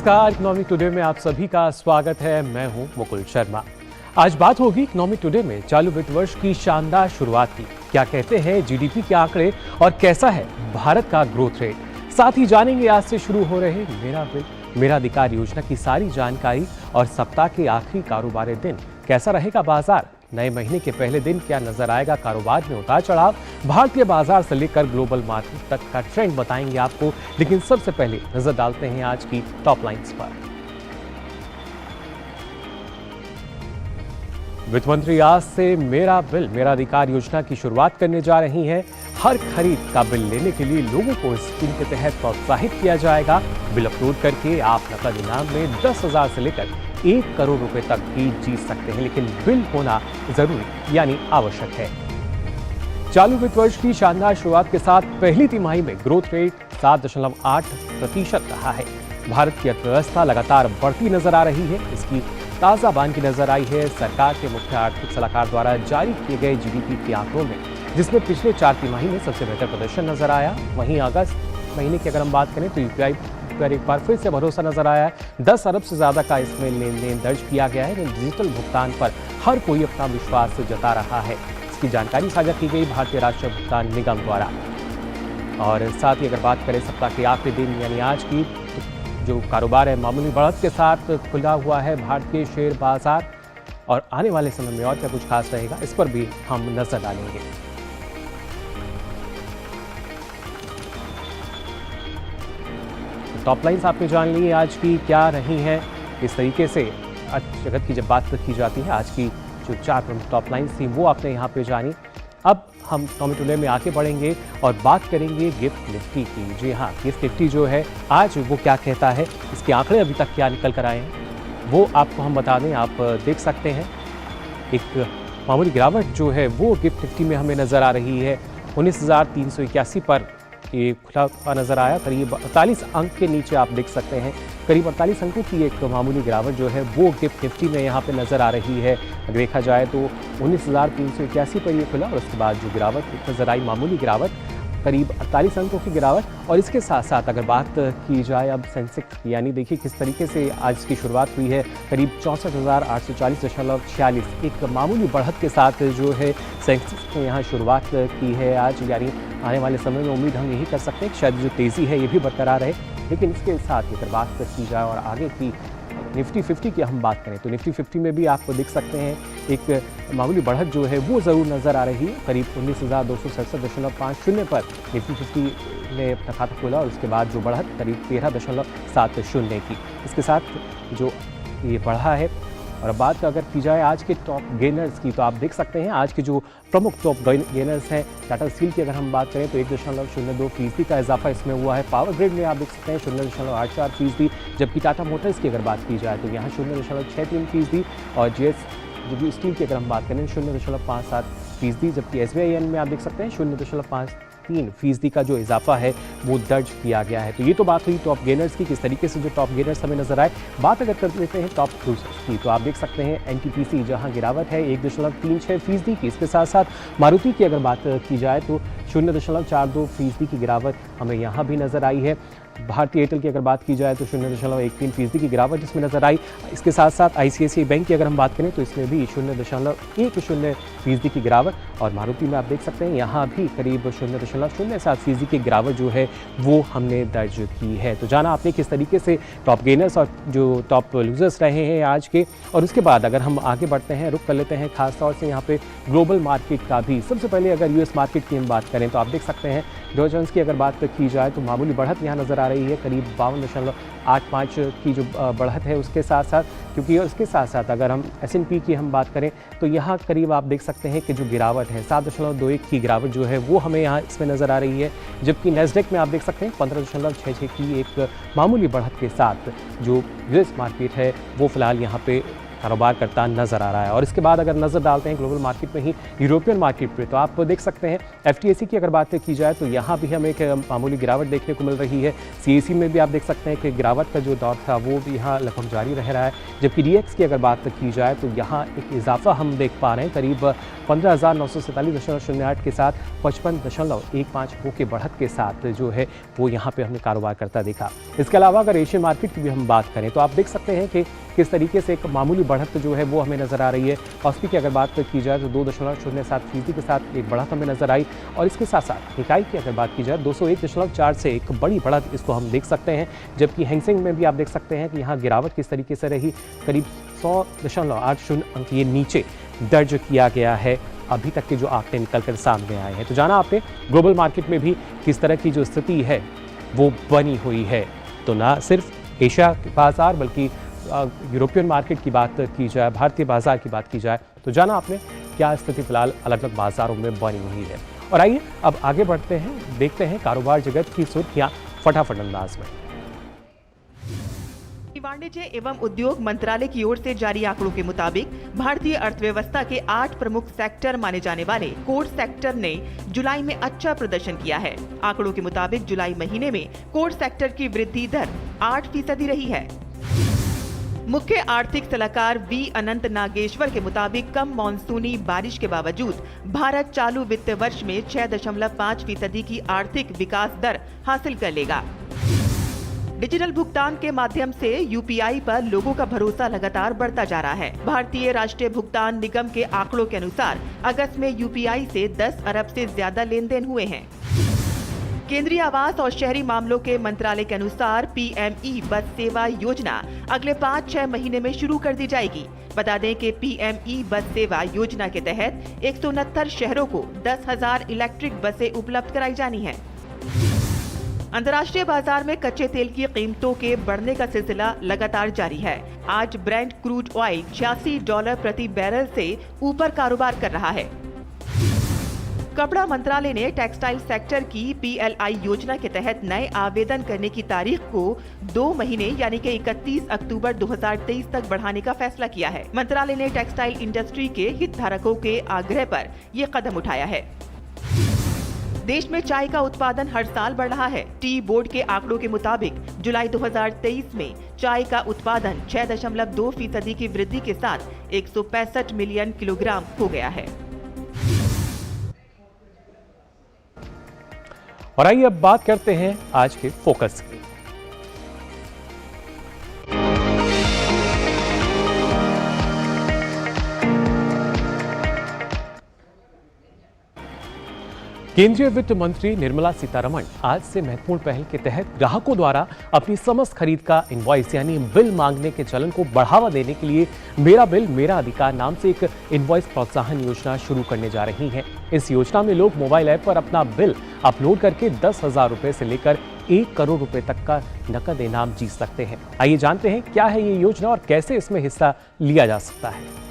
नमस्कार, economic today में आप सभी का स्वागत है। मैं हूं मुकुल शर्मा। आज बात होगी इकोनॉमिक टुडे में चालू वित्त वर्ष की शानदार शुरुआत की। क्या कहते हैं जीडीपी के आंकड़े और कैसा है भारत का ग्रोथ रेट। साथ ही जानेंगे आज से शुरू हो रहे मेरा बिल मेरा अधिकार योजना की सारी जानकारी और सप्ताह के आखिरी कारोबारी दिन कैसा रहेगा बाजार। नए महीने के पहले दिन क्या नजर आएगा कारोबार में उतार चढ़ाव। भारतीय बाजार से लेकर ग्लोबल मार्केट तक का ट्रेंड बताएंगे आपको, लेकिन सबसे पहले नजर डालते हैं आज की टॉप लाइंस पर। वित्त मंत्री आज से मेरा बिल मेरा अधिकार योजना की शुरुआत करने जा रही हैं। हर खरीद का बिल लेने के लिए लोगों को इस स्कीम के तहत प्रोत्साहित किया जाएगा। बिल अपलोड करके आप नकद इनाम में 10,000 से लेकर 1 करोड़ रुपए तक भी जीत सकते हैं, लेकिन बिल होना जरूरी यानी आवश्यक है। चालू वित्त वर्ष की शानदार शुरुआत के साथ पहली तिमाही में ग्रोथ रेट 7.8% रहा है। भारत की अर्थव्यवस्था लगातार बढ़ती नजर आ रही है। इसकी ताजा बानगी नजर आई है सरकार के मुख्य आर्थिक सलाहकार द्वारा जारी किए गए जीडीपी के आंकड़ों में, जिसमें पिछले 4 तिमाही में सबसे बेहतर प्रदर्शन नजर आया। वहीं अगस्त महीने की अगर हम बात करें तो यूपीआई पर एक बार फिर से भरोसा नजर आया है। 10 अरब से ज्यादा का इसमें लेन देन दर्ज किया गया है। डिजिटल भुगतान पर हर कोई अपना विश्वास जता रहा है। इसकी जानकारी साझा की गई भारतीय राष्ट्रीय भुगतान निगम द्वारा। और साथ ही अगर बात करें सप्ताह के आखिरी दिन यानी आज की, जो कारोबार है मामूली बढ़त के साथ खुला हुआ है भारतीय शेयर बाजार। और आने वाले समय में और क्या कुछ खास रहेगा, इस पर भी हम नजर डालेंगे। टॉप लाइन्स आपने जान ली आज की क्या रही हैं। इस तरीके से जगत की जब बात की जाती है, आज की जो 4 प्रमुख टॉप लाइन्स थी वो आपने यहाँ पे जानी। अब हम इकोनॉमिक टुडे में आगे बढ़ेंगे और बात करेंगे गिफ्ट निफ्टी की। जी हाँ, गिफ्ट निफ्टी जो है आज वो क्या कहता है, इसके आंकड़े अभी तक क्या निकल कर आए हैं वो आपको हम बता दें। आप देख सकते हैं एक मामूली गिरावट जो है वो गिफ्ट निफ्टी में हमें नज़र आ रही है। 19,381 पर ये खुला हुआ नजर आया। करीब 48 अंक के नीचे आप देख सकते हैं, करीब 48 अंकों की एक मामूली गिरावट जो है वो गिफ्ट निफ्टी में यहाँ पे नजर आ रही है। अगर देखा जाए तो 19,381 पर ये खुला और उसके बाद जो गिरावट नजर आई, मामूली गिरावट, करीब 48 अंकों की गिरावट। और इसके साथ साथ अगर बात की जाए अब सेंसेक्स, यानी देखिए किस तरीके से आज की शुरुआत हुई है। करीब 64,840.46 एक मामूली बढ़त के साथ जो है सेंसेक्स ने यहाँ शुरुआत की है आज। यानी आने वाले समय में उम्मीद हम यही कर सकते हैं कि शायद जो तेज़ी है ये भी बरकरार रहे। लेकिन इसके साथ अगर बात की जाए और आगे की निफ्टी 50 की हम बात करें तो निफ्टी 50 में भी आप देख सकते हैं एक मामूली बढ़त जो है वो ज़रूर नज़र आ रही है। करीब 19,267.50 पर निफ्टी 50 ने अपना खाता खोला और उसके बाद जो बढ़त करीब 13.70 की, इसके साथ जो ये बढ़ा है। और अब बात अगर की जाए आज के टॉप गेनर्स की, तो आप देख सकते हैं आज के जो प्रमुख टॉप गेनर्स हैं। टाटा स्टील की अगर हम बात करें तो 1.02% का इजाफा इसमें हुआ है। पावर ग्रिड में आप देख सकते हैं 0.83%, जबकि टाटा मोटर्स की अगर बात की जाए तो यहाँ 0.63%। और जेएसडब्ल्यू स्टील की अगर हम बात करें 0.57%, जबकि एसबीआईएन में आप देख सकते हैं 0.53% का जो इजाफा है वो दर्ज किया गया है। तो ये तो बात हुई टॉप गेनर्स की, किस तरीके से जो टॉप गेनर्स हमें नजर आए। बात अगर कर लेते हैं टॉप लूजर्स की, तो आप देख सकते हैं एनटीपीसी जहां गिरावट है 1.36% की। इसके साथ साथ मारुति की अगर बात की जाए तो 0.42% की गिरावट हमें यहाँ भी नजर आई है। भारतीय एयरटेल की अगर बात की जाए तो 0.13% की गिरावट इसमें नजर आई। इसके साथ साथ आईसीआईसीआई बैंक की अगर हम बात करें तो इसमें भी 0.10% की गिरावट। और मारुति में आप देख सकते हैं यहाँ भी करीब 0.07% की गिरावट जो है वो हमने दर्ज की है। तो जाना आपने किस तरीके से टॉप गेनर्स और जो टॉप लूजर्स रहे हैं आज के। और उसके बाद अगर हम आगे बढ़ते हैं, रुक कर लेते हैं खासतौर से यहाँ पे ग्लोबल मार्केट का भी। सबसे पहले अगर यूएस मार्केट की हम बात करें तो आप देख सकते हैं डॉ जोन्स की अगर बात की जाए तो मामूली बढ़त यहाँ नजर आ रही है। करीब 52.85 की जो बढ़त है उसके साथ साथ, क्योंकि उसके साथ साथ अगर हम S&P की हम बात करें तो यहाँ करीब आप देख सकते हैं कि जो गिरावट है 7.21 की गिरावट जो है वो हमें यहाँ इसमें नज़र आ रही है। जबकि नैस्डैक में आप देख सकते हैं 15.66 की एक मामूली बढ़त के साथ जो यूएस मार्केट है वो फिलहाल यहाँ पे कारोबार करता नजर आ रहा है। और इसके बाद अगर नजर डालते हैं ग्लोबल मार्केट में ही यूरोपियन मार्केट पे, तो आप देख सकते हैं FTSE की अगर बात की जाए तो यहाँ भी हमें एक मामूली गिरावट देखने को मिल रही है। CAC में भी आप देख सकते हैं कि गिरावट का जो दौर था वो भी यहाँ लगभग जारी रह रहा है। जबकि DAX की अगर बात की जाए तो यहाँ एक इजाफा हम देख पा रहे हैं करीब 15,947.08 के साथ 55.15 के बढ़त के साथ जो है वो यहाँ पे हमने कारोबार करता देखा। इसके अलावा अगर एशियन मार्केट की भी हम बात करें तो आप देख सकते हैं कि किस तरीके से एक मामूली बढ़त जो है वो हमें नजर आ रही है। कॉस्पी की अगर बात की जाए तो 2.07% के साथ एक बढ़त हमें नजर आई। और इसके साथ साथ निकाई की अगर बात की जाए 201.4 से एक बड़ी बढ़त इसको हम देख सकते हैं। जबकि हैंगसेंग में भी आप देख सकते हैं कि यहाँ गिरावट किस तरीके से रही, करीब 100.80 अंक ये नीचे दर्ज किया गया है। अभी तक के जो आंकड़े निकल कर सामने आए हैं, तो जाना आपने ग्लोबल मार्केट में भी किस तरह की जो स्थिति है वो बनी हुई है। तो ना सिर्फ एशिया के बाजार बल्कि यूरोपियन मार्केट की बात की जाए, भारतीय बाजार की बात की जाए, तो जाना आपने क्या स्थिति फिलहाल अलग अलग बाजारों में बनी हुई है। और आइए अब आगे बढ़ते हैं, देखते हैं कारोबार जगत की सुर्खियां फटाफट अंदाज में। वाणिज्य एवं उद्योग मंत्रालय की ओर से जारी आंकड़ों के मुताबिक भारतीय अर्थव्यवस्था के 8 प्रमुख सेक्टर माने जाने वाले कोर सेक्टर ने जुलाई में अच्छा प्रदर्शन किया है। आंकड़ों के मुताबिक जुलाई महीने में कोर सेक्टर की वृद्धि दर 8% रही है। मुख्य आर्थिक सलाहकार V अनंत नागेश्वर के मुताबिक कम मानसूनी बारिश के बावजूद भारत चालू वित्त वर्ष में 6.5% की आर्थिक विकास दर हासिल कर लेगा। डिजिटल भुगतान के माध्यम से UPI पर लोगों का भरोसा लगातार बढ़ता जा रहा है। भारतीय राष्ट्रीय भुगतान निगम के आंकड़ों के अनुसार अगस्त में UPI से 10 अरब से ज्यादा लेन देन हुए हैं। केंद्रीय आवास और शहरी मामलों के मंत्रालय के अनुसार PME बस सेवा योजना अगले 5-6 महीने में शुरू कर दी जाएगी। बता दें कि PME बस सेवा योजना के तहत 169 शहरों को 10,000 इलेक्ट्रिक बसें उपलब्ध कराई जानी है। अंतर्राष्ट्रीय बाजार में कच्चे तेल की कीमतों के बढ़ने का सिलसिला लगातार जारी है। आज ब्रेंट क्रूड ऑयल $86 प्रति बैरल से ऊपर कारोबार कर रहा है। कपड़ा मंत्रालय ने टेक्सटाइल सेक्टर की PLI योजना के तहत नए आवेदन करने की तारीख को 2 महीने यानी कि 31 अक्टूबर 2023 तक बढ़ाने का फैसला किया है। मंत्रालय ने टेक्सटाइल इंडस्ट्री के हितधारकों के आग्रह पर यह कदम उठाया है। देश में चाय का उत्पादन हर साल बढ़ रहा है। टी बोर्ड के आंकड़ों के मुताबिक जुलाई 2023 में चाय का उत्पादन 6.2% की वृद्धि के साथ 165 मिलियन किलोग्राम हो गया है। और आइए अब बात करते हैं आज के फोकस की। केंद्रीय वित्त मंत्री निर्मला सीतारमण आज से महत्वपूर्ण पहल के तहत ग्राहकों द्वारा अपनी समस्त खरीद का इनवॉइस यानी बिल मांगने के चलन को बढ़ावा देने के लिए मेरा बिल मेरा अधिकार नाम से एक इनवॉइस प्रोत्साहन योजना शुरू करने जा रही हैं। इस योजना में लोग मोबाइल ऐप पर अपना बिल अपलोड करके 10,000 रुपए से लेकर 1 करोड़ रुपए तक का नकद इनाम जीत सकते हैं। आइए जानते हैं क्या है ये योजना और कैसे इसमें हिस्सा लिया जा सकता है।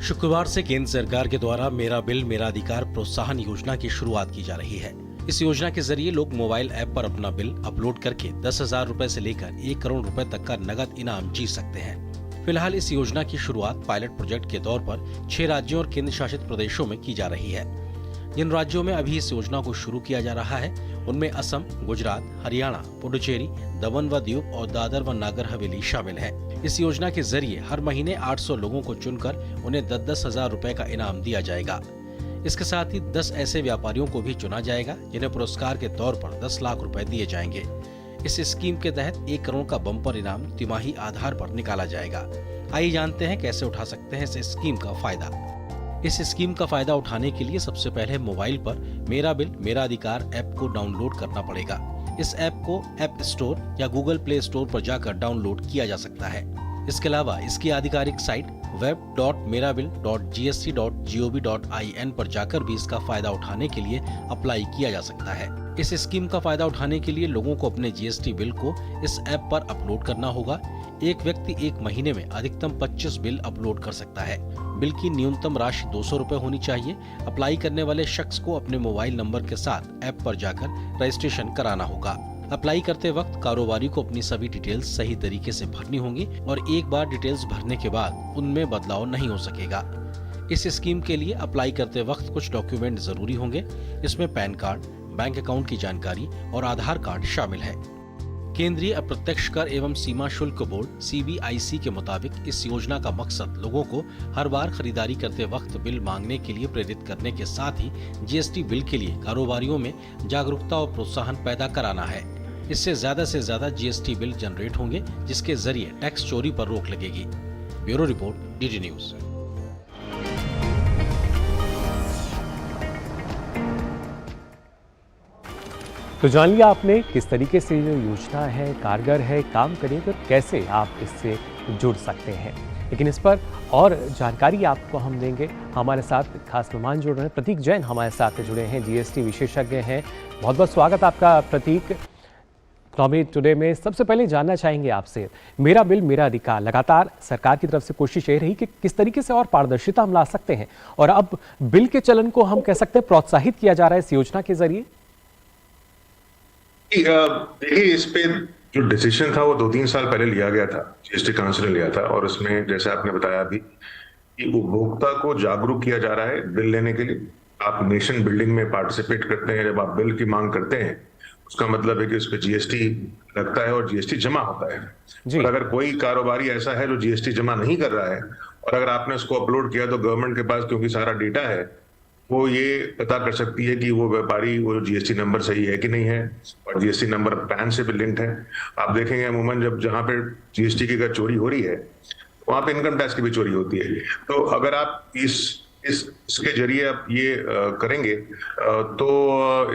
शुक्रवार से केंद्र सरकार के द्वारा मेरा बिल मेरा अधिकार प्रोत्साहन योजना की शुरुआत की जा रही है। इस योजना के जरिए लोग मोबाइल ऐप पर अपना बिल अपलोड करके 10,000 रुपए से लेकर 1 करोड़ रुपए तक का नगद इनाम जीत सकते हैं। फिलहाल इस योजना की शुरुआत पायलट प्रोजेक्ट के तौर पर 6 राज्यों और केंद्र शासित प्रदेशों में की जा रही है। जिन राज्यों में अभी इस योजना को शुरू किया जा रहा है उनमें असम, गुजरात, हरियाणा, पुडुचेरी, दमन व दीव और दादर व नागर हवेली शामिल है। इस योजना के जरिए हर महीने 800 लोगों को चुनकर उन्हें 10,000 रुपए का इनाम दिया जाएगा। इसके साथ ही 10 ऐसे व्यापारियों को भी चुना जाएगा जिन्हें पुरस्कार के तौर पर 10 लाख रुपए दिए जाएंगे। इस स्कीम के तहत 1 करोड़ का बम्पर इनाम तिमाही आधार पर निकाला जाएगा। आइए जानते हैं कैसे उठा सकते हैं इस स्कीम का फायदा। इस स्कीम का फायदा उठाने के लिए सबसे पहले मोबाइल पर मेरा बिल मेरा अधिकार ऐप को डाउनलोड करना पड़ेगा। इस ऐप को ऐप स्टोर या गूगल प्ले स्टोर पर जाकर डाउनलोड किया जा सकता है। इसके अलावा इसकी आधिकारिक साइट web.merabill.gst.gov.in पर जाकर भी इसका फायदा उठाने के लिए अप्लाई किया जा सकता है। इस स्कीम का फायदा उठाने के लिए लोगों को अपने जीएसटी बिल को इस ऐप पर अपलोड करना होगा। एक व्यक्ति एक महीने में अधिकतम 25 बिल अपलोड कर सकता है। बिल की न्यूनतम राशि 200 रुपए होनी चाहिए। अप्लाई करने वाले शख्स को अपने मोबाइल नंबर के साथ ऐप पर जाकर रजिस्ट्रेशन कराना होगा। अप्लाई करते वक्त कारोबारी को अपनी सभी डिटेल्स सही तरीके से भरनी होंगी और एक बार डिटेल्स भरने के बाद उनमें बदलाव नहीं हो सकेगा। इस स्कीम के लिए अप्लाई करते वक्त कुछ डॉक्यूमेंट जरूरी होंगे। इसमें पैन कार्ड, बैंक अकाउंट की जानकारी और आधार कार्ड शामिल है। केंद्रीय अप्रत्यक्ष कर एवं सीमा शुल्क बोर्ड CBIC के मुताबिक इस योजना का मकसद लोगों को हर बार खरीदारी करते वक्त बिल मांगने के लिए प्रेरित करने के साथ ही जीएसटी बिल के लिए कारोबारियों में जागरूकता और प्रोत्साहन पैदा कराना है। इससे ज्यादा जीएसटी बिल जनरेट होंगे, जिसके जरिए टैक्स चोरी पर रोक लगेगी। Bureau report, DD news. तो जान लिया आपने किस तरीके से जो योजना है कारगर है, काम करेगी और कैसे आप इससे जुड़ सकते हैं। लेकिन इस पर और जानकारी आपको हम देंगे। हमारे साथ खास मेहमान जुड़ रहे हैं। प्रतीक जैन हमारे साथ जुड़े हैं, जीएसटी विशेषज्ञ हैं। बहुत बहुत स्वागत आपका प्रतीक। इकोनॉमी टुडे में सबसे पहले जानना चाहेंगे आपसे, मेरा बिल मेरा अधिकार, लगातार सरकार की तरफ से कोशिश ये रही कि किस तरीके से और पारदर्शिता हम ला सकते हैं और अब बिल के चलन को हम कह सकते हैं प्रोत्साहित किया जा रहा है इस योजना के जरिए। देखिए, इस पे जो डिसीजन था वो 2-3 साल पहले लिया गया था, जीएसटी काउंसिल ने लिया था और उसमें जैसे आपने बताया अभी कि उपभोक्ता को जागरूक किया जा रहा है बिल लेने के लिए। आप नेशन बिल्डिंग में पार्टिसिपेट करते हैं, जब आप बिल की मांग करते हैं उसका मतलब है कि उस पर जीएसटी लगता है और जीएसटी जमा होता है। और अगर कोई कारोबारी ऐसा है जो जीएसटी जमा नहीं कर रहा है और अगर आपने उसको अपलोड किया तो गवर्नमेंट के पास क्योंकि सारा डेटा है, वो ये पता कर सकती है कि वो व्यापारी वो जीएसटी नंबर सही है कि नहीं है और जीएसटी नंबर पैन से भी लिंक्ड है। आप देखेंगे अमूमन जहां पे जीएसटी की अगर चोरी हो रही है वहां पे इनकम टैक्स की भी चोरी होती है। तो अगर आप इसके जरिए आप ये करेंगे तो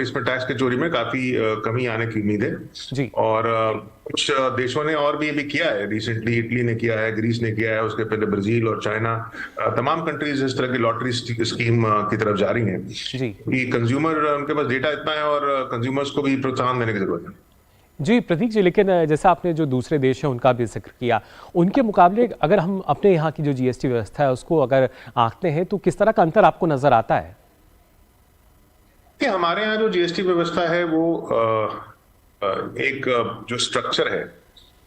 इसमें टैक्स की चोरी में काफी कमी आने की उम्मीद है जी। और कुछ देशों ने और भी किया है, रिसेंटली इटली ने किया है, ग्रीस ने किया है, उसके पहले ब्राजील और चाइना, तमाम कंट्रीज इस तरह की लॉटरी स्कीम की तरफ जा रही हैं कि कंज्यूमर उनके पास डेटा इतना है और कंज्यूमर्स को भी प्रोत्साहन देने की जरूरत है। जी प्रतीक जी, लेकिन जैसा आपने जो दूसरे देश हैं उनका भी जिक्र किया, उनके मुकाबले अगर हम अपने यहाँ की जो जीएसटी व्यवस्था है उसको अगर आंकते हैं तो किस तरह का अंतर आपको नजर आता है? कि हमारे यहाँ जो जीएसटी व्यवस्था है वो एक जो स्ट्रक्चर है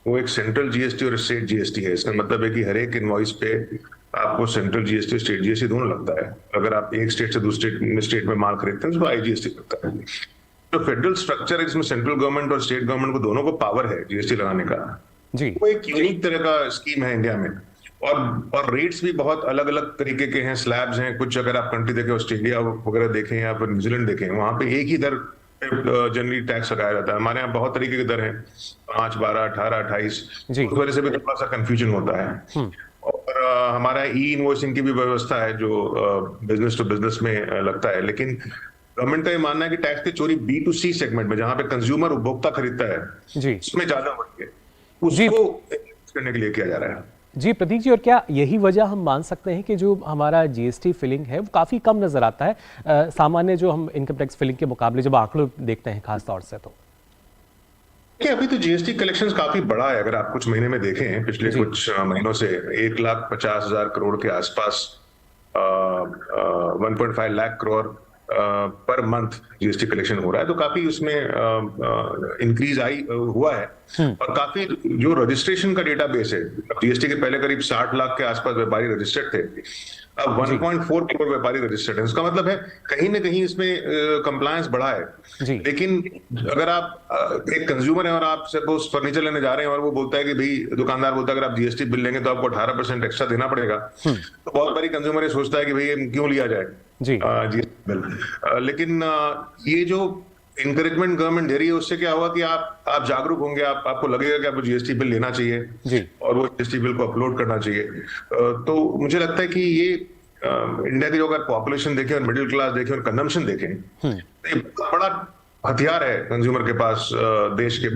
वो एक सेंट्रल जीएसटी और स्टेट जीएसटी है। इसका मतलब है कि हर एक इनवॉइस पे आपको सेंट्रल जीएसटी और स्टेट जीएसटी दोनों लगता है। अगर आप एक स्टेट से दूसरे स्टेट में माल खरीदते हैं तो आईजीएसटी लगता है। तो फेडरल स्ट्रक्चर है जिसमें सेंट्रल गवर्नमेंट और स्टेट गवर्नमेंट को दोनों को पावर है जीएसटी लगाने का जी। वो एक यूनिक तरह का स्कीम है इंडिया में और रेट्स भी बहुत अलग अलग तरीके के हैं, स्लैब्स हैं। कुछ अगर आप कंट्री देखें, ऑस्ट्रेलिया वगैरह देखें या फिर न्यूजीलैंड देखें, वहां पे एक ही दर जनरली टैक्स लगाया जाता है। हमारे यहाँ बहुत तरीके के दर हैं, 5, 12, 18, 28। उस वजह से भी थोड़ा सा कंफ्यूजन होता है। और हमारा ई इनवॉइसिंग की भी व्यवस्था है जो बिजनेस टू बिजनेस में लगता है। लेकिन गवर्नमेंट का ये मानना है कि टैक्स की चोरी B2C सेगमेंट में, जहां पे कंज्यूमर उपभोक्ता खरीदता है जी, उसमें ज्यादा बढ़ गई, उसको करने के लिए किया जा रहा है जी। प्रतीक जी, और क्या यही वजह हम मान सकते हैं कि जो हमारा जीएसटी फिलिंग है वो काफी कम नजर आता है सामान्य जो हम इनकम टैक्स फिलिंग के मुकाबले जब आंकड़े देखते हैं खास तौर से? तो अभी तो जीएसटी कलेक्शंस काफी बड़ा है। अगर आप कुछ महीने में देखें, पिछले कुछ महीनों से 1,50,000 करोड़ के आसपास 1.5 lakh crore per month GST collection हो रहा है। तो काफी उसमें इंक्रीज हुआ है और काफी जो रजिस्ट्रेशन का डेटाबेस है, जीएसटी के पहले करीब 60 लाख के आसपास व्यापारी रजिस्टर्ड थे, अब 1.4 करोड़ व्यापारी रजिस्टर्ड है। उसका मतलब है कहीं ना कहीं इसमें कंप्लायंस बढ़ा है। लेकिन अगर आप एक कंज्यूमर है और आप सपोज फर्नीचर लेने जा रहे हैं और वो बोलता है कि भाई, दुकानदार बोलता है अगर आप जीएसटी बिल लेंगे तो आपको 18% एक्स्ट्रा देना पड़ेगा, तो बहुत बारी कंज्यूमर ये सोचता है कि भाई क्यों लिया जाए जीएसटी बिल। लेकिन ये जो इंकरेजमेंट गवर्नमेंट दे रही है उससे क्या होगा कि आप जागरूक होंगे, आपको लगेगा कि आपको जीएसटी बिल लेना चाहिए जी। और वो जीएसटी बिल को अपलोड करना चाहिए। तो मुझे लगता है कि ये इंडिया की जो अगर पॉपुलेशन देखें और मिडिल क्लास देखें और कंजम्पशन देखें, तो ये बहुत बड़ा हथियार है कंज्यूमर के पास देश के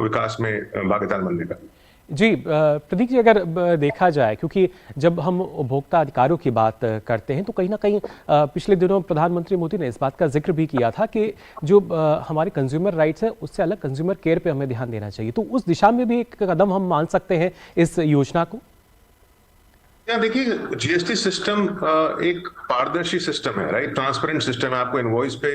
विकास में भागीदार बनने का। जी प्रतीक जी, अगर देखा जाए, क्योंकि जब हम उपभोक्ता अधिकारों की बात करते हैं तो कहीं ना कहीं पिछले दिनों प्रधानमंत्री मोदी ने इस बात का जिक्र भी किया था कि जो हमारे कंज्यूमर राइट्स हैं उससे अलग कंज्यूमर केयर पे हमें ध्यान देना चाहिए। तो उस दिशा में भी एक कदम हम मान सकते हैं इस योजना को। या देखिए, जीएसटी सिस्टम एक पारदर्शी सिस्टम है, राइट, ट्रांसपेरेंट सिस्टम है। आपको इनवॉइस पे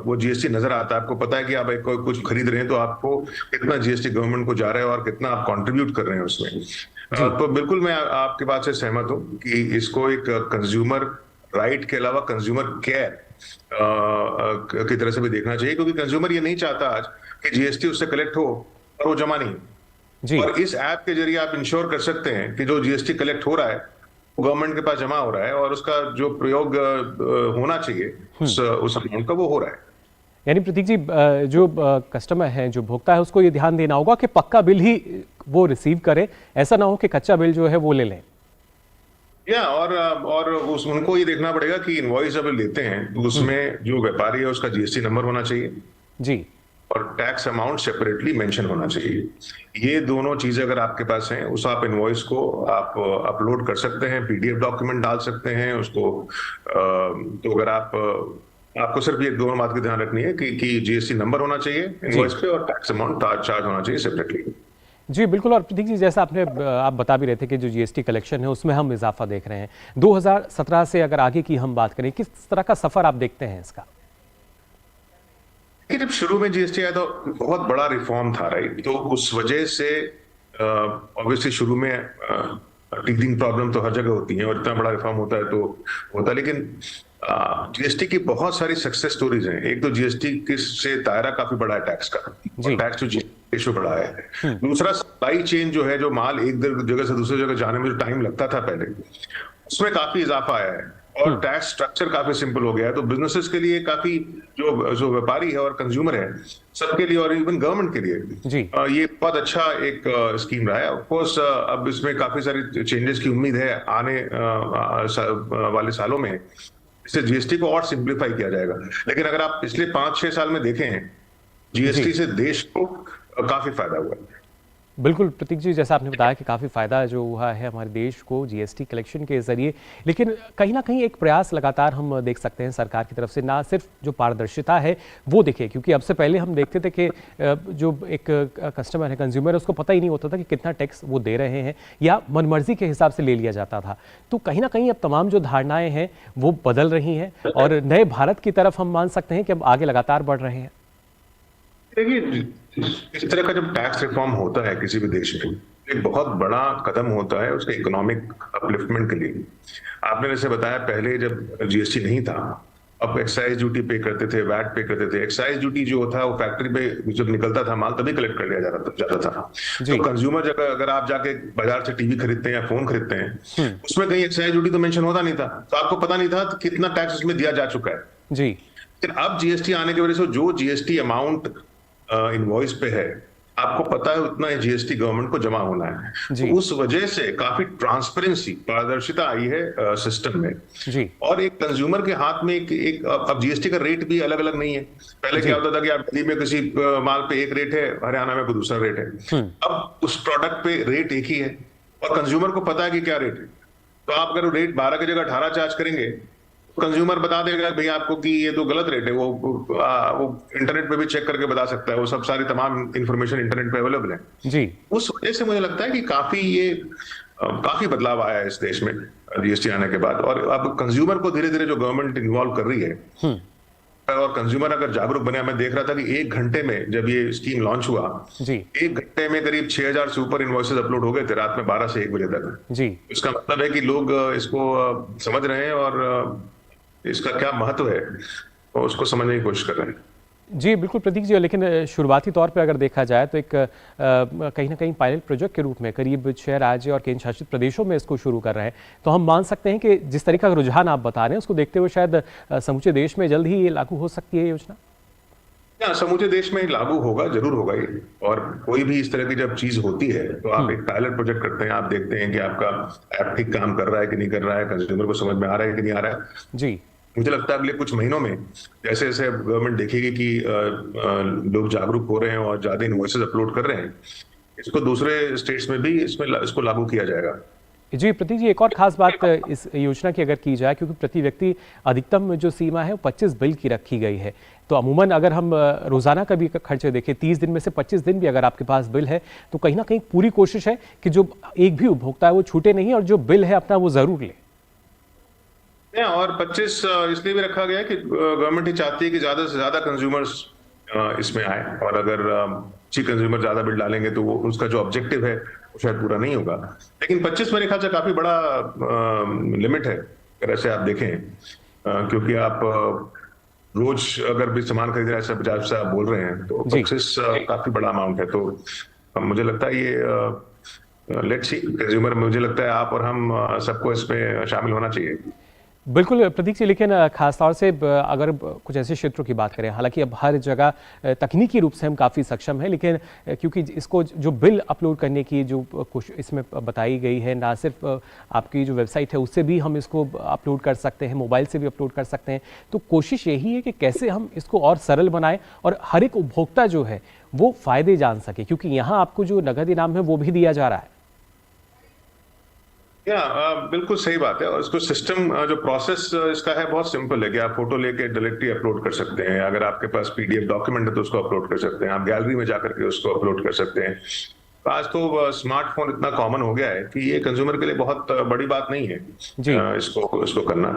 वो जीएसटी नजर आता है, आपको पता है कि आप कुछ खरीद रहे हैं तो आपको कितना जीएसटी गवर्नमेंट को जा रहा है और कितना आप कंट्रीब्यूट कर रहे हैं उसमें। तो बिल्कुल मैं आपकी बात से सहमत हूं कि इसको एक कंज्यूमर राइट के अलावा कंज्यूमर केयर की तरह से भी देखना चाहिए, क्योंकि कंज्यूमर ये नहीं चाहता आज कि जीएसटी उससे कलेक्ट हो और वो जमा नहीं। जी और इस ऐप के जरिए आप इंश्योर कर सकते हैं कि जो जीएसटी कलेक्ट हो रहा है वो गवर्नमेंट के पास जमा हो रहा है और उसका जो प्रयोग होना चाहिए उस अमाउंट का वो हो रहा है। यानी प्रतीक जी, जो कस्टमर है, जो भोक्ता है, उसको ये ध्यान देना होगा कि पक्का बिल ही वो रिसीव करे, ऐसा ना हो कि कच्चा बिल जो है वो ले लें। या और उनको ये देखना पड़ेगा कि इनवॉइस जब लेते हैं तो उसमें जो व्यापारी है उसका जीएसटी नंबर होना चाहिए जी, और टैक्स अमाउंट सेपरेटली मेंशन होना चाहिए। ये दोनों चीजें अगर आपके पास हैं, उस आप इनवॉइस को आप अपलोड कर सकते हैं, पीडीएफ डॉक्यूमेंट डाल सकते हैं उसको। तो अगर आपको सिर्फ ये दोनों बात की ध्यान रखनी है कि जीएसटी नंबर होना चाहिए इनवॉइस पे और टैक्स अमाउंट चार्ज होना चाहिए सेपरेटली। जी बिल्कुल। और प्रतीक जी, जैसा आप बता भी रहे थे कि जो जीएसटी कलेक्शन है उसमें हम इजाफा देख रहे हैं। 2017 से अगर आगे की हम बात करें, किस तरह का सफर आप देखते हैं इसका? कि जब शुरू में जीएसटी आया तो बहुत बड़ा रिफॉर्म था, राइट, तो उस वजह से ऑब्वियसली शुरू में टीथिंग प्रॉब्लम तो हर जगह होती है और इतना बड़ा रिफॉर्म होता है तो होता है। लेकिन जीएसटी की बहुत सारी सक्सेस स्टोरीज हैं। एक तो जीएसटी से दायरा काफी बड़ा है टैक्स का, टैक्स टू जीएसटी रेशो बड़ा है। दूसरा, सप्लाई चेन जो है, जो माल एक जगह से दूसरी जगह जाने में जो टाइम लगता था पहले, उसमें काफी इजाफा आया है और टैक्स स्ट्रक्चर काफी सिंपल हो गया है। तो बिजनेसेस के लिए काफी, जो व्यापारी है और कंज्यूमर है, सबके लिए और इवन गवर्नमेंट के लिए ये बहुत अच्छा एक स्कीम रहा है। ऑफ कोर्स अब इसमें काफी सारी चेंजेस की उम्मीद है आने वाले सालों में, इससे जीएसटी को और सिंप्लीफाई किया जाएगा। लेकिन अगर आप पिछले 5-6 साल में देखें, जीएसटी से देश को काफी फायदा हुआ है। बिल्कुल प्रतीक जी, जैसा आपने बताया कि काफ़ी फ़ायदा जो हुआ है हमारे देश को जीएसटी कलेक्शन के ज़रिए, लेकिन कहीं ना कहीं एक प्रयास लगातार हम देख सकते हैं सरकार की तरफ से, ना सिर्फ जो पारदर्शिता है वो दिखे, क्योंकि अब से पहले हम देखते थे कि जो एक कस्टमर है, कंज्यूमर है, उसको पता ही नहीं होता था कि कितना टैक्स वो दे रहे हैं या मनमर्जी के हिसाब से ले लिया जाता था। तो कहीं ना कहीं अब तमाम जो धारणाएँ हैं वो बदल रही हैं और नए भारत की तरफ हम मान सकते हैं कि अब आगे लगातार बढ़ रहे हैं। देखिए, इस तरह का जब टैक्स रिफॉर्म होता है किसी भी देश में, एक बहुत बड़ा कदम होता है उसके इकोनॉमिक अपलिफ्टमेंट के लिए। आपने जैसे बताया, पहले जब जीएसटी नहीं था, अब एक्साइज ड्यूटी पे करते थे, वैट पे करते थे। एक्साइज ड्यूटी जो था वो फैक्ट्री पे जब निकलता था माल तभी कलेक्ट कर लिया जाता था। तो कंज्यूमर जगह अगर आप जाके बाजार से टीवी खरीदते हैं या फोन खरीदते हैं, उसमें कहीं एक्साइज ड्यूटी तो मेंशन होता नहीं था, तो आपको पता नहीं था कितना टैक्स उसमें दिया जा चुका है। जी, लेकिन अब जीएसटी आने की वजह से जो जीएसटी अमाउंट इनवॉइस पे है, आपको पता है उतना ही जीएसटी गवर्नमेंट को जमा होना है। तो उस वजह से काफी ट्रांसपेरेंसी, पारदर्शिता आई है सिस्टम में जी। और एक कंज्यूमर के हाथ में एक अब जीएसटी का रेट भी अलग अलग नहीं है। पहले क्या होता था कि आप दिल्ली में किसी माल पे एक रेट है, हरियाणा में कोई दूसरा रेट है। अब उस प्रोडक्ट पे रेट एक ही है और कंज्यूमर को पता है कि क्या रेट है। तो आप अगर रेट 12 की जगह 18 चार्ज करेंगे, कंज्यूमर बता देगा भैया आपको कि ये तो गलत रेट है। वो इंटरनेट पे भी चेक करके बता सकता है, वो सब सारी तमाम इंफॉर्मेशन इंटरनेट पे अवेलेबल है जी। उस वजह से मुझे लगता है कि काफी बदलाव आया है इस देश में जीएसटी आने के बाद। और अब कंज्यूमर को धीरे धीरे जो गवर्नमेंट इन्वॉल्व कर रही है और कंज्यूमर अगर जागरूक बने, मैं देख रहा था कि 1 घंटे में जब ये स्कीम लॉन्च हुआ जी, 1 घंटे में करीब 6000 से ऊपर इनवॉइसेस अपलोड हो गए थे रात में 12 से 1 बजे तक जी। इसका मतलब है कि लोग इसको समझ रहे हैं और इसका क्या महत्व है और उसको समझने की कोशिश कर रहे हैं। जी बिल्कुल प्रतीक जी, लेकिन शुरुआती तौर पे अगर देखा जाए तो एक कहीं ना कहीं पायलट प्रोजेक्ट के रूप में करीब 6 राज्य और केंद्र शासित प्रदेशों में इसको शुरू कर रहे हैं। तो हम मान सकते हैं कि जिस तरीका का रुझान आप बता रहे हैं उसको देखते हुए शायद समूचे देश में जल्द ही ये लागू हो सकती है योजना। समूचे देश में लागू होगा, जरूर होगा ये। और कोई भी इस तरह की जब चीज होती है तो आप एक पायलट प्रोजेक्ट करते हैं, आप देखते हैं कि आपका ऐप ठीक काम कर रहा है कि नहीं कर रहा है, कंज्यूमर को समझ में आ रहा है कि नहीं आ रहा है जी। मुझे लगता है अगले कुछ महीनों में जैसे जैसे गवर्नमेंट देखेगी कि लोग जागरूक हो रहे हैं और ज्यादा इनवॉइसेस अपलोड कर रहे हैं, इसको दूसरे स्टेट्स में भी इसको लागू किया जाएगा। जी प्रतीक जी, एक और खास बात इस योजना की अगर की जाए, क्योंकि प्रति व्यक्ति अधिकतम जो सीमा है वो 25 बिल की रखी गई है, तो अमूमन अगर हम रोजाना का भी खर्चे देखें, 30 दिन में से 25 दिन भी अगर आपके पास बिल है, तो कहीं ना कहीं पूरी कोशिश है कि जो एक भी उपभोक्ता है वो छूटे नहीं और जो बिल है अपना वो जरूर ले। और 25 इसलिए भी रखा गया है कि गवर्नमेंट ही चाहती है कि ज्यादा से ज्यादा कंज्यूमर्स इसमें आए, और अगर अच्छी कंज्यूमर ज्यादा बिल डालेंगे तो वो उसका जो ऑब्जेक्टिव है वो शायद पूरा नहीं होगा। लेकिन 25 मेरे ख्याल से काफी बड़ा लिमिट है अगर ऐसे आप देखें, क्योंकि आप रोज अगर भी सामान खरीद रहे हैं, 50 से आप बोल रहे हैं, तो 25 काफी बड़ा अमाउंट है। तो मुझे लगता है ये लेट्स सी कंज्यूमर, मुझे लगता है आप और हम सबको इसमें शामिल होना चाहिए। बिल्कुल प्रतीक जी, लेकिन खासतौर से अगर कुछ ऐसे क्षेत्रों की बात करें, हालांकि अब हर जगह तकनीकी रूप से हम काफ़ी सक्षम हैं, लेकिन क्योंकि इसको जो बिल अपलोड करने की जो कुछ इसमें बताई गई है, ना सिर्फ आपकी जो वेबसाइट है उससे भी हम इसको अपलोड कर सकते हैं, मोबाइल से भी अपलोड कर सकते हैं, तो कोशिश यही है कि कैसे हम इसको और सरल बनाएं और हर एक उपभोक्ता जो है वो फ़ायदे जान सके, क्योंकि यहाँ आपको जो नगद इनाम है वो भी दिया जा रहा है। बिल्कुल सही बात है, और इसको सिस्टम जो प्रोसेस इसका है बहुत सिंपल है कि आप फोटो लेके डायरेक्टली अपलोड कर सकते हैं, अगर आपके पास पीडीएफ डॉक्यूमेंट है तो उसको अपलोड कर सकते हैं, आप गैलरी में जाकर के उसको अपलोड कर सकते हैं। आज तो स्मार्टफोन इतना कॉमन हो गया है कि ये कंज्यूमर के लिए बहुत बड़ी बात नहीं है इसको करना,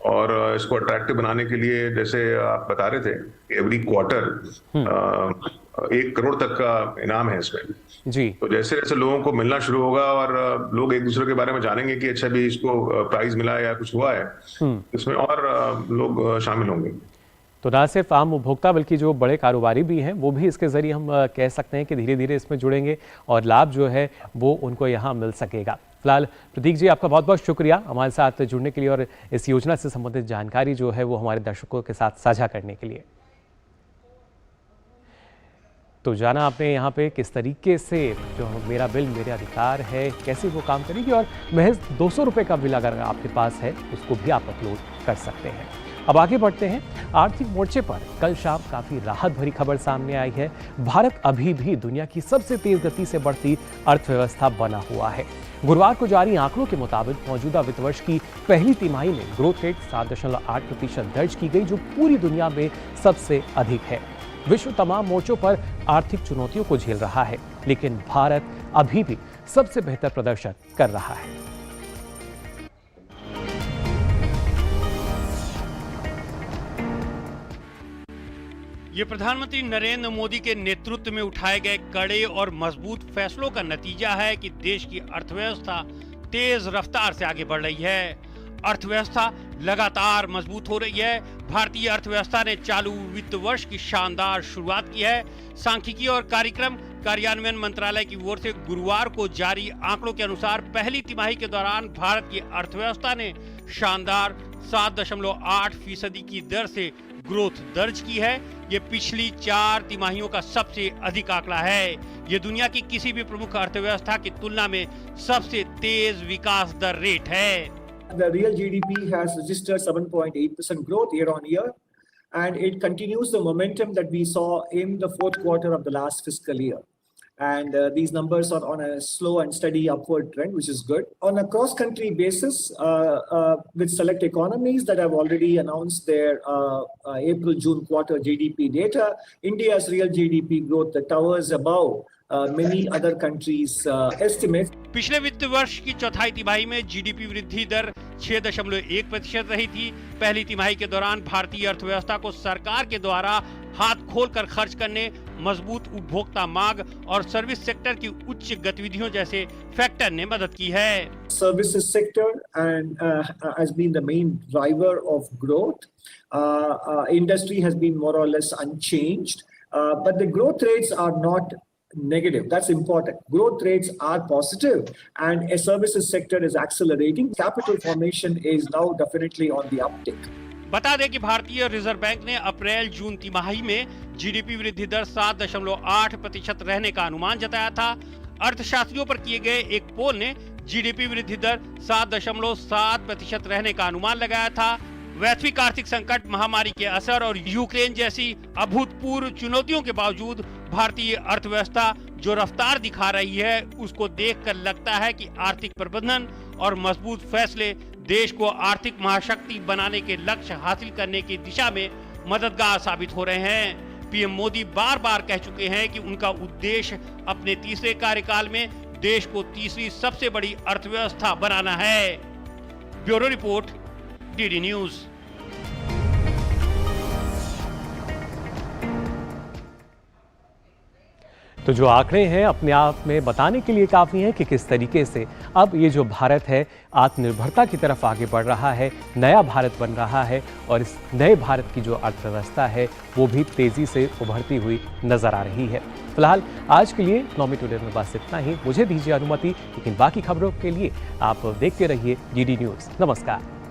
और इसको अट्रैक्टिव बनाने के लिए जैसे आप बता रहे थे, एवरी क्वार्टर 1 करोड़ तक का इनाम है इसमें जी। तो जैसे जैसे लोगों को मिलना शुरू होगा और लोग एक दूसरे के बारे में जानेंगे कि अच्छा भी इसको प्राइज मिला है या कुछ हुआ है, इसमें और लोग शामिल होंगे। तो ना सिर्फ आम उपभोक्ता बल्कि जो बड़े कारोबारी भी हैं वो भी इसके जरिए हम कह सकते हैं कि धीरे धीरे इसमें जुड़ेंगे और लाभ जो है वो उनको यहाँ मिल सकेगा। फिलहाल प्रतीक जी, आपका बहुत बहुत शुक्रिया हमारे साथ जुड़ने के लिए और इस योजना से संबंधित जानकारी जो है वो हमारे दर्शकों के साथ साझा करने के लिए। तो जाना आपने यहाँ पे किस तरीके से जो मेरा बिल मेरे अधिकार है कैसे वो काम करेगी, और महज 200 रुपये का बिल अगर आपके पास है उसको भी आप अपलोड कर सकते हैं। अब आगे बढ़ते हैं। आर्थिक मोर्चे पर कल शाम काफ़ी राहत भरी खबर सामने आई है। भारत अभी भी दुनिया की सबसे तेज गति से बढ़ती अर्थव्यवस्था बना हुआ है। गुरुवार को जारी आंकड़ों के मुताबिक मौजूदा वित्त वर्ष की पहली तिमाही में ग्रोथ रेट 7.8% दर्ज की गई, जो पूरी दुनिया में सबसे अधिक है। विश्व तमाम मोर्चों पर आर्थिक चुनौतियों को झेल रहा है, लेकिन भारत अभी भी सबसे बेहतर प्रदर्शन कर रहा है। ये प्रधानमंत्री नरेंद्र मोदी के नेतृत्व में उठाए गए कड़े और मजबूत फैसलों का नतीजा है कि देश की अर्थव्यवस्था तेज रफ्तार से आगे बढ़ रही है। अर्थव्यवस्था लगातार मजबूत हो रही है। भारतीय अर्थव्यवस्था ने चालू वित्त वर्ष की शानदार शुरुआत की है। सांख्यिकी और कार्यक्रम कार्यान्वयन मंत्रालय की ओर से गुरुवार को जारी आंकड़ों के अनुसार पहली तिमाही के दौरान भारत की अर्थव्यवस्था ने शानदार 7.8% की दर से ग्रोथ दर्ज की है। ये पिछली 4 तिमाहियों का सबसे अधिक आंकड़ा है। ये दुनिया की किसी भी प्रमुख अर्थव्यवस्था की तुलना में सबसे तेज विकास दर रेट है। The real GDP has registered 7.8% growth year on year, and it continues the momentum that we saw in the fourth quarter of the last fiscal year. And these numbers are on a slow and steady upward trend, which is good. On a cross-country basis, with select economies that have already announced their April-June quarter GDP data, India's real GDP growth towers above many other countries' estimates. पिछले वित्त वर्ष की चौथाई तिमाही में GDP वृद्धि दर 6.1% रही थी। पहली तिमाही के दौरान भारतीय अर्थव्यवस्था को सरकार के द्वारा हाथ खोलकर खर्च करने, मजबूत उपभोक्ता मांग और सर्विस सेक्टर की उच्च गतिविधियों जैसे फैक्टर ने मदद की है। Services sector and has been the main driver of growth. Industry has been more or less unchanged, but the growth rates are not negative. That's important. Growth rates are positive, and a services sector is accelerating. Capital formation is now definitely on the uptick. बता दें कि भारतीय reserve bank ने अप्रैल-जून तिमाही में GDP वृद्धि दर 7.8% रहने का अनुमान जताया था। अर्थशास्त्रियों पर किए गए एक पोल ने जीडीपी वृद्धि दर 7.7% रहने का अनुमान लगाया था। वैश्विक आर्थिक संकट, महामारी के असर और यूक्रेन जैसी अभूतपूर्व चुनौतियों के बावजूद भारतीय अर्थव्यवस्था जो रफ्तार दिखा रही है उसको देखकर लगता है कि आर्थिक प्रबंधन और मजबूत फैसले देश को आर्थिक महाशक्ति बनाने के लक्ष्य हासिल करने की दिशा में मददगार साबित हो रहे हैं। पीएम मोदी बार बार कह चुके हैं कि उनका उद्देश्य अपने तीसरे कार्यकाल में देश को तीसरी सबसे बड़ी अर्थव्यवस्था बनाना है। Bureau report, DD news. तो जो आंकड़े हैं अपने आप में बताने के लिए काफ़ी हैं कि किस तरीके से अब ये जो भारत है आत्मनिर्भरता की तरफ आगे बढ़ रहा है, नया भारत बन रहा है और इस नए भारत की जो अर्थव्यवस्था है वो भी तेज़ी से उभरती हुई नजर आ रही है। फिलहाल आज के लिए इकोनॉमी टुडे में बस इतना ही। मुझे दीजिए अनुमति, लेकिन बाकी खबरों के लिए आप देखते रहिए डीडी न्यूज़। नमस्कार।